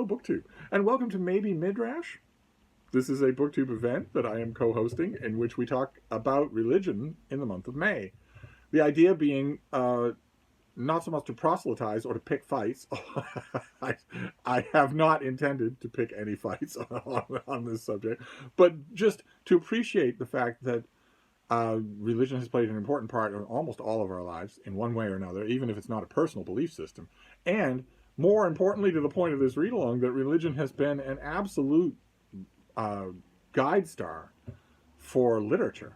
hello, BookTube, and welcome to Maybe Midrash. This is a BookTube event that I am co-hosting in which we talk about religion in the month of May. The idea being not so much to proselytize or to pick fights. I have not intended to pick any fights on this subject, but just to appreciate the fact that religion has played an important part in almost all of our lives in one way or another, even if it's not a personal belief system. And more importantly, to the point of this read-along, that religion has been an absolute guide star for literature.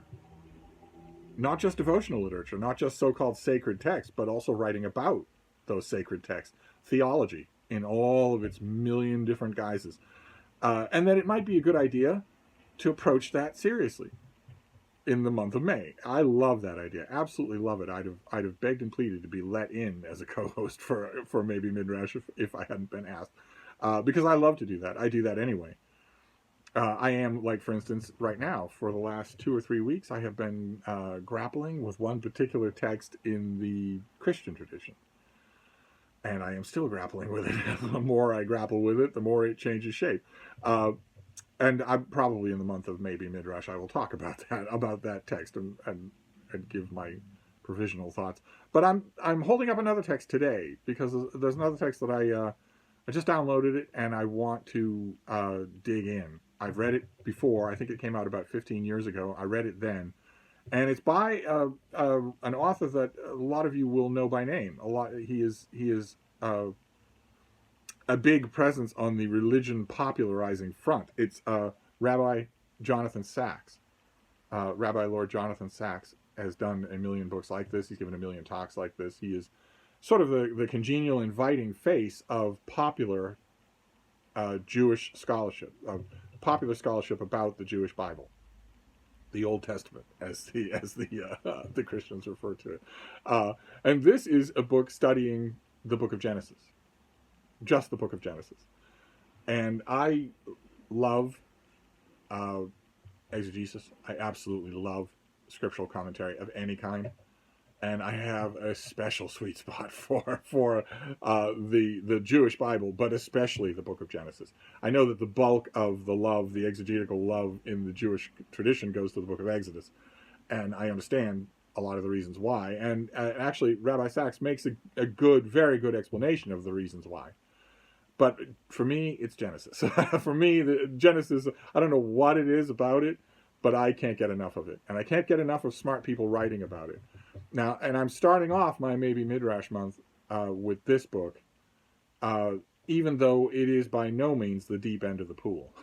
Not just devotional literature, not just so-called sacred texts, but also writing about those sacred texts. Theology in all of its million different guises. And that it might be a good idea to approach that seriously in the month of May. I love that idea. Absolutely love it. I'd have begged and pleaded to be let in as a co-host for Maybe Midrash if I hadn't been asked. Because I love to do that. I do that anyway. I am, like, for instance, right now, for the last 2 or 3 weeks, I have been grappling with one particular text in the Christian tradition. And I am still grappling with it. The more I grapple with it, the more it changes shape. And I'm probably in the month of Maybe Midrash, I will talk about that text and give my provisional thoughts. But I'm holding up another text today because there's another text that I just downloaded it and I want to dig in. I've read it before. I think it came out about 15 years ago. I read it then, and it's by an author that a lot of you will know by name. He is a big presence on the religion popularizing front. It's Rabbi Jonathan Sacks. Rabbi Lord Jonathan Sacks has done a million books like this. He's given a million talks like this. He is sort of the congenial, inviting face of popular Jewish scholarship, popular scholarship about the Jewish Bible, the Old Testament, as the Christians refer to it. And this is a book studying the book of Genesis. Just the book of Genesis. And I love exegesis. I absolutely love scriptural commentary of any kind. And I have a special sweet spot for the Jewish Bible, but especially the book of Genesis. I know that the bulk of the love, the exegetical love in the Jewish tradition goes to the book of Exodus. And I understand a lot of the reasons why. And actually, Rabbi Sacks makes a good, very good explanation of the reasons why. But for me, it's Genesis. For me, the Genesis, I don't know what it is about it, but I can't get enough of it. And I can't get enough of smart people writing about it. Now, and I'm starting off my Maybe Midrash month with this book, even though it is by no means the deep end of the pool.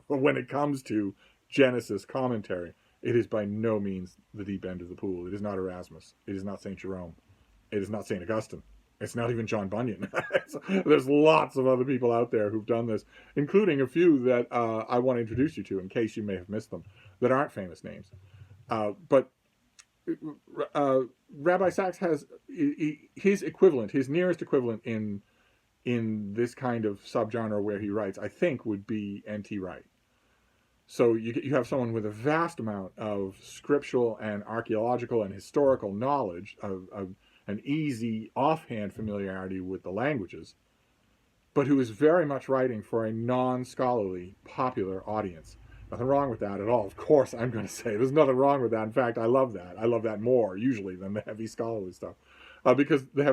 When it comes to Genesis commentary, it is by no means the deep end of the pool. It is not Erasmus. It is not St. Jerome. It is not St. Augustine. It's not even John Bunyan. There's lots of other people out there who've done this, including a few that I want to introduce you to in case you may have missed them, that aren't famous names. But Rabbi Sacks has his equivalent, his nearest equivalent in this kind of subgenre where he writes, I think, would be N.T. Wright. So you have someone with a vast amount of scriptural and archaeological and historical knowledge, of an easy offhand familiarity with the languages, but who is very much writing for a non-scholarly, popular audience. Nothing wrong with that at all. Of course, I'm going to say there's nothing wrong with that. In fact, I love that. I love that more, usually, than the heavy scholarly stuff. Because the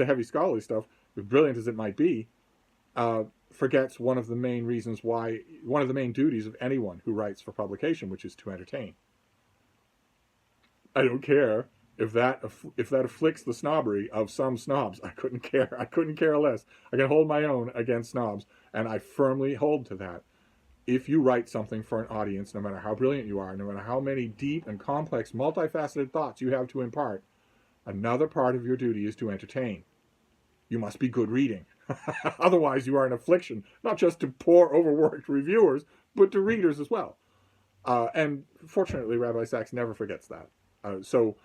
heavy scholarly stuff, as brilliant as it might be, forgets one of the main duties of anyone who writes for publication, which is to entertain. I don't care if that afflicts the snobbery of some snobs. I couldn't care. I couldn't care less. I can hold my own against snobs, and I firmly hold to that. If you write something for an audience, no matter how brilliant you are, no matter how many deep and complex, multifaceted thoughts you have to impart, another part of your duty is to entertain. You must be good reading. Otherwise, you are an affliction, not just to poor, overworked reviewers, but to readers as well. And fortunately, Rabbi Sacks never forgets that. So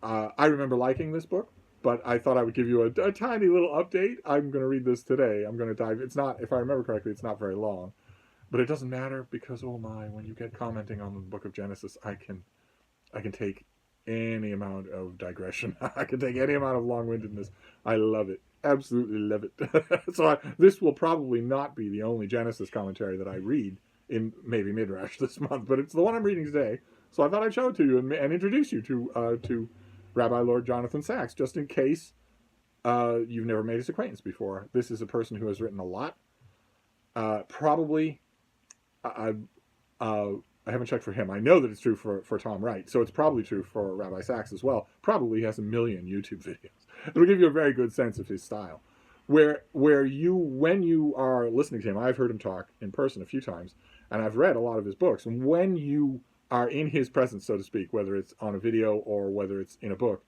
I remember liking this book, but I thought I would give you a tiny little update. I'm going to read this today. I'm going to dive. It's not, if I remember correctly, it's not very long. But it doesn't matter because, oh my, when you get commenting on the book of Genesis, I can take any amount of digression. I can take any amount of long-windedness. I love it. Absolutely love it. So this will probably not be the only Genesis commentary that I read in maybe Midrash this month, but it's the one I'm reading today. So I thought I'd show it to you and introduce you to Rabbi Lord Jonathan Sacks, just in case you've never made his acquaintance before. This is a person who has written a lot. Probably, I haven't checked for him. I know that it's true for Tom Wright, so it's probably true for Rabbi Sacks as well. Probably has a million YouTube videos. It'll give you a very good sense of his style. Where you, when you are listening to him, I've heard him talk in person a few times, and I've read a lot of his books. And when you are in his presence, so to speak, whether it's on a video or whether it's in a book,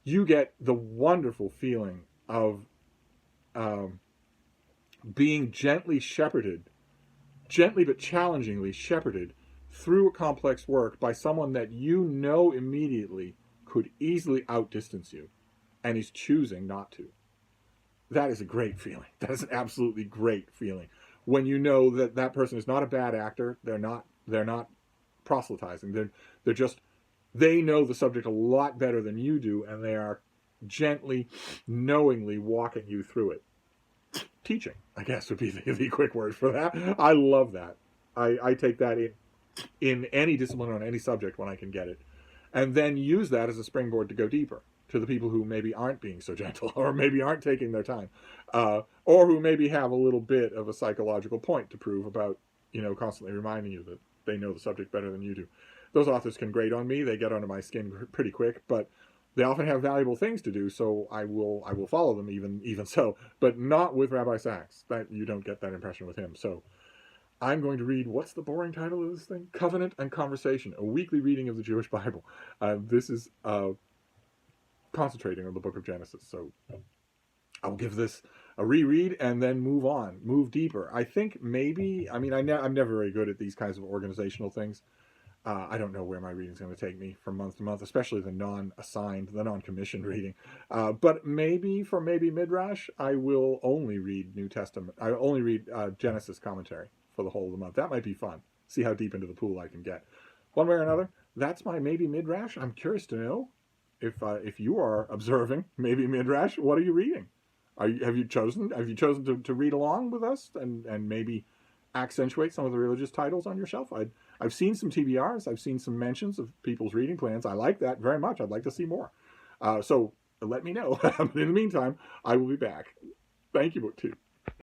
you get the wonderful feeling of being gently shepherded, gently but challengingly shepherded through a complex work by someone that you know immediately could easily outdistance you and is choosing not to. That is a great feeling. That is an absolutely great feeling. When you know that that person is not a bad actor, they're not proselytizing. They're just, they know the subject a lot better than you do, and they are gently, knowingly walking you through it. Teaching, I guess, would be the quick word for that. I love that. I take that in any discipline on any subject when I can get it, and then use that as a springboard to go deeper to the people who maybe aren't being so gentle, or maybe aren't taking their time, or who maybe have a little bit of a psychological point to prove about, constantly reminding you that they know the subject better than you do. Those authors can grate on me. They get under my skin pretty quick, but they often have valuable things to do, so I will follow them even so, but not with Rabbi Sacks. That you don't get that impression with him. So I'm going to read, what's the boring title of this thing? Covenant and Conversation, a weekly reading of the Jewish Bible. This is concentrating on the book of Genesis. So I'll give this a reread and then move deeper. I think maybe, I'm never very good at these kinds of organizational things. I don't know where my reading's going to take me from month to month, especially the non-assigned, the non-commissioned reading. But maybe Midrash, I will only read New Testament. I only read Genesis commentary for the whole of the month. That might be fun. See how deep into the pool I can get. One way or another, that's my maybe Midrash. I'm curious to know if you are observing maybe Midrash. What are you reading? Have you chosen to read along with us and maybe accentuate some of the religious titles on your shelf? I've seen some TBRs. I've seen some mentions of people's reading plans. I like that very much. I'd like to see more. So let me know. But in the meantime, I will be back. Thank you, BookTube.